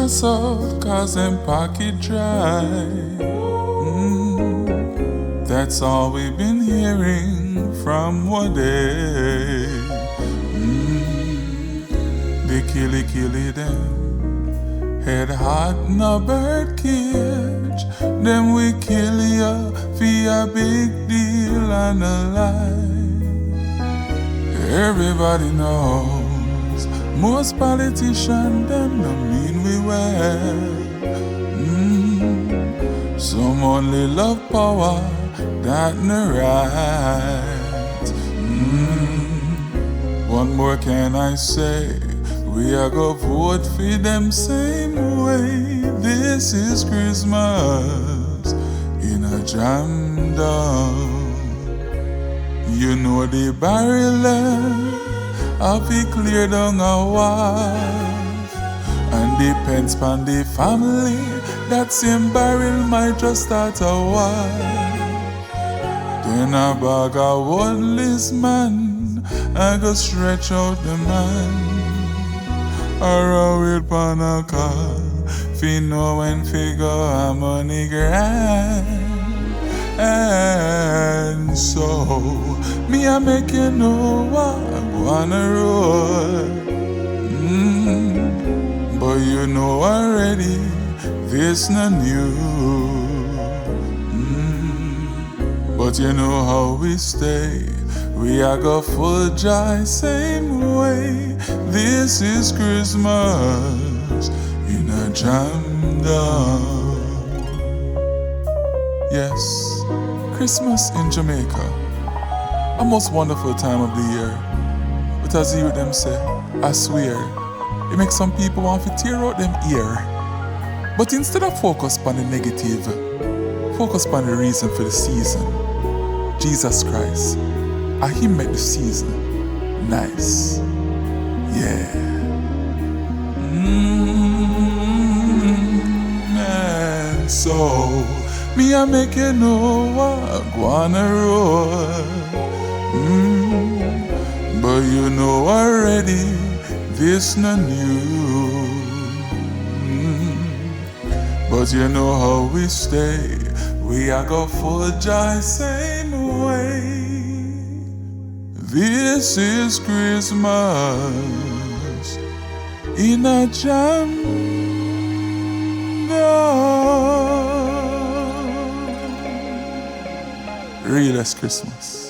stress out cause them pocket dry. That's all we've been hearing from one day. They killy them. Head hot no bird cage. Then we kill ya for a big deal and a lie. Everybody knows most politicians them don't mean we well. Some only love power, that no right. What more can I say? We are go vote for them same way. This is Christmas in a jam down. You know the barrel of it clear down a wife, and depends on the family. That same barrel might just start a wife. Then a bag of worthless man, I go stretch out the man. Or with panaka, fi know when fi go a money grand. And so, me a make you know I wanna roll. But you know already, this no new. But you know how we stay. We are go full joy same way. This is Christmas in a jam down. Yes, Christmas in Jamaica, a most wonderful time of the year. But as you hear them say, I swear, it makes some people want to tear out them ear. But instead of focus on the negative, focus on the reason for the season. Jesus Christ. And He make the season nice. Yeah. And so, me I make you know I wanna roll. But you know already, this not new. But you know how we stay. We are go full joy same way. This is Christmas in a jam down. Realess Chrismus.